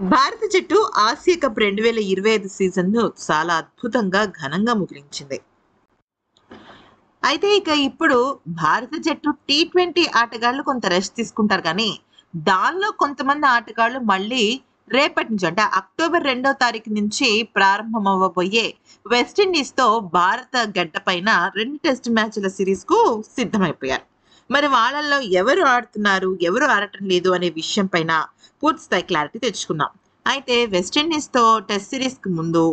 భారత జట్టు Asia cup 2025 సీజన్‌ను చాలా అద్భుతంగా, ఘనంగా ముగించింది. అయితే ఇప్పుడు భారత జట్టు టీ20 ఆటగాళ్ళు కొంత రెస్ట్ తీసుకుంటారు కానీ, దానిలో కొంతమంది ఆటగాళ్ళు మళ్ళీ రేపటి నుంచి అంటే అక్టోబర్ 2వ తారీఖు నుంచి ప్రారంభమవ్వబోయే వెస్టిండీస్‌తో భారత గడ్డపైన 2 టెస్ట్ మ్యాచ్‌ల సీరీస్‌కు సిద్ధమైపోయారు. మరి వాళ్ళల్లో ఎవరు ఆడుతున్నారు, ఎవరు ఆడటం లేదు అనే విషయం పైన పూర్తి స్థాయి క్లారిటీ తెచ్చుకుందాం. అయితే వెస్టిండీస్‌తో టెస్ట్ సీరీస్‌కి ముందు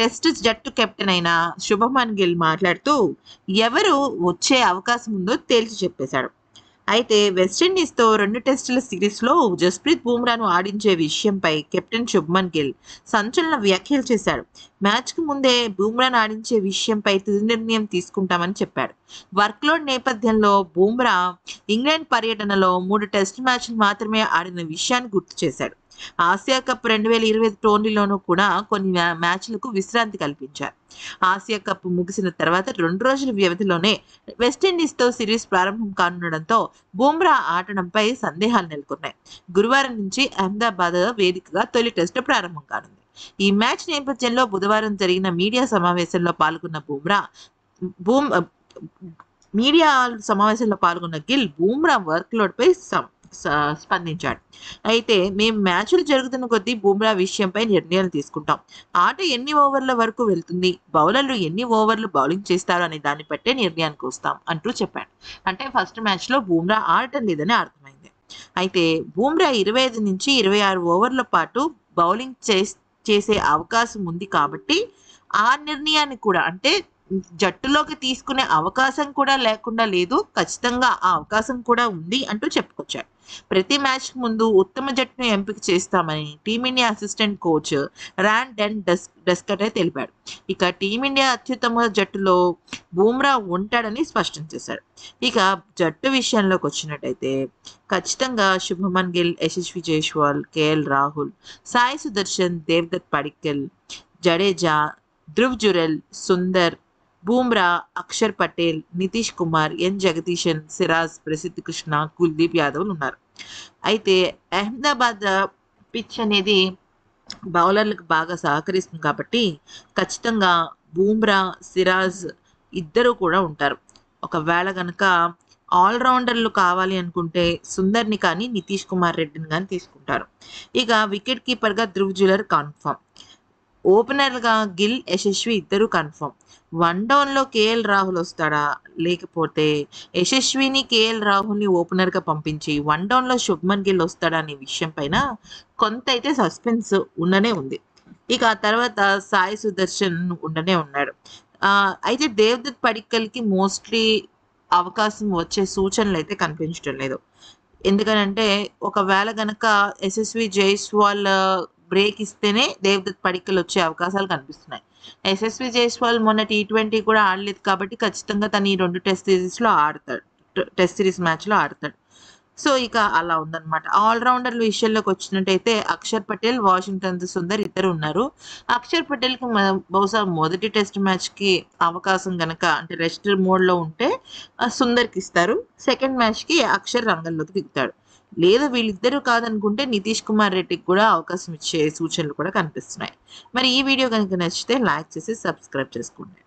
టెస్ట్ జట్టు కెప్టెన్ అయిన శుభమన్ గిల్ మాట్లాడుతూ ఎవరు వచ్చే అవకాశం ఉందో తేల్చి చెప్పేశాడు. అయితే వెస్టిండీస్‌తో 2 టెస్టుల సిరీస్‌లో జస్ప్రీత్ బుమ్రాను ఆడించే విషయంపై కెప్టెన్ శుభ్మన్ గిల్ సంచలన వ్యాఖ్యలు చేశాడు. మ్యాచ్‌కు ముందే బుమ్రాను ఆడించే విషయంపై తుది నిర్ణయం తీసుకుంటామని చెప్పాడు. వర్క్‌లోడ్ నేపథ్యంలో బుమ్రా ఇంగ్లాండ్ పర్యటనలో 3 టెస్ట్ మ్యాచ్‌లు మాత్రమే ఆడిన విషయాన్ని గుర్తు చేశాడు. ఆసియా కప్ 2025 టోర్నీలోనూ కూడా కొన్ని మ్యాచ్‌లకు విశ్రాంతి కల్పించారు. ఆసియా కప్ ముగిసిన తర్వాత 2 రోజుల వ్యవధిలోనే వెస్టిండీస్‌తో సిరీస్ ప్రారంభం కానుండడంతో బుమ్రా ఆడడంపై సందేహాలు నెలకొన్నాయి. గురువారం నుంచి అహ్మదాబాద్ వేదికగా తొలి టెస్టు ప్రారంభం కానుంది. ఈ మ్యాచ్ నేపథ్యంలో బుధవారం జరిగిన మీడియా సమావేశంలో పాల్గొన్న బూమ్ మీడియా సమావేశంలో పాల్గొన్న గిల్ బుమ్రా వర్క్‌లోడ్‌పై స్పందించాడు. అయితే మేము మ్యాచ్‌లు జరుగుతున్న కొద్దీ బుమ్రా విషయంపై నిర్ణయాలు తీసుకుంటాం. ఆట ఎన్ని ఓవర్ల వరకు వెళ్తుంది, బౌలర్లు ఎన్ని ఓవర్లు బౌలింగ్ చేస్తారు అనే దాన్ని బట్టే నిర్ణయానికి వస్తాం అంటూ చెప్పాడు. అంటే ఫస్ట్ మ్యాచ్‌లో బుమ్రా ఆడటం లేదని అర్థమైంది. అయితే బుమ్రా 25-26 ఓవర్ల పాటు బౌలింగ్ చేసే అవకాశం ఉంది కాబట్టి ఆ నిర్ణయాన్ని కూడా అంటే జట్టులోకి తీసుకునే అవకాశం కూడా లేకుండా లేదు. ఖచ్చితంగా ఆ అవకాశం కూడా ఉంది అంటూ చెప్పుకొచ్చాడు. ప్రతి మ్యాచ్ ముందు ఉత్తమ జట్టును ఎంపిక చేస్తామని టీమిండియా అసిస్టెంట్ కోచ్ డస్కటే తెలిపాడు. ఇక టీమిండియా అత్యుత్తమ జట్టులో బుమ్రా ఉంటాడని స్పష్టం చేశాడు. ఇక జట్టు విషయంలోకి వచ్చినట్టయితే ఖచ్చితంగా శుభమన్ గిల్, యశస్వి జైస్వాల్, కేఎల్ రాహుల్, సాయి సుదర్శన్, దేవదత్ పడిక్కల్, జడేజా, ధ్రువ్ జురెల్, సుందర్, బుమ్రా, అక్షర్ పటేల్, నితీష్ కుమార్, ఎన్ జగదీశన్, సిరాజ్, ప్రసిద్ధ్ కృష్ణ, కుల్దీప్ యాదవ్లు ఉన్నారు. అయితే అహ్మదాబాద్ పిచ్ అనేది బౌలర్లకు బాగా సహకరిస్తుంది కాబట్టి ఖచ్చితంగా బుమ్రా, సిరాజ్ ఇద్దరు కూడా ఉంటారు. ఒకవేళ గనక ఆల్రౌండర్లు కావాలి అనుకుంటే సుందర్ని కానీ, నితీష్ కుమార్ రెడ్డిని కానీ తీసుకుంటారు. ఇక వికెట్ కీపర్గా ధ్రువ్ జురెల్ కన్ఫర్మ్. ఓపెనర్‌గా గిల్, యశస్వి ఇద్దరు కన్ఫర్మ్. వన్ డౌన్‌లో కేఎల్ రాహుల్ వస్తాడా? లేకపోతే యశస్విని, కేఎల్ రాహుల్‌ని ఓపెనర్‌గా పంపించి వన్ డౌన్‌లో శుభ్మన్ గిల్ వస్తాడా అనే విషయం పైన కొంత అయితే సస్పెన్స్ ఉండనే ఉంది. ఇక ఆ తర్వాత సాయి సుదర్శన్ ఉండనే ఉన్నాడు. అయితే దేవదత్ పడిక్కల్‌కి మోస్ట్‌లీ అవకాశం వచ్చే సూచనలైతే కనిపించడం లేదు. ఎందుకనంటే ఒకవేళ గనక యశస్వి జైస్వాల్ బ్రేక్ ఇస్తేనే దేవదత్ పడిక్కల్ వచ్చే అవకాశాలు కనిపిస్తున్నాయి. యశస్వి జైస్వాల్ మొన్న టీ20 కూడా ఆడలేదు కాబట్టి ఖచ్చితంగా తను ఈ 2 టెస్ట్ సిరీస్‌లో ఆడతాడు. టెస్ట్ సిరీస్ మ్యాచ్‌లో ఆడతాడు. సో, ఇక అలా ఉందన్నమాట. ఆల్‌రౌండర్ల విషయంలోకి వచ్చినట్టయితే అక్షర్ పటేల్, వాషింగ్టన్ సుందర్ ఇద్దరు ఉన్నారు. అక్షర్ పటేల్‌కి బహుశా మొదటి టెస్ట్ మ్యాచ్‌కి అవకాశం గనక అంటే రెస్ట్ మోడ్‌లో ఉంటే సుందర్‌కి ఇస్తారు. సెకండ్ మ్యాచ్‌కి అక్షర్ రంగంలోకి దిగుతాడు. లేదు వీళ్ళిద్దరూ కాదనుకుంటే నితీష్ కుమార్ రెడ్డికి కూడా అవకాశం ఇచ్చే సూచనలు కూడా కనిపిస్తున్నాయి. మరి ఈ వీడియో గనుక నచ్చితే లైక్ చేసి సబ్స్క్రైబ్ చేసుకోండి.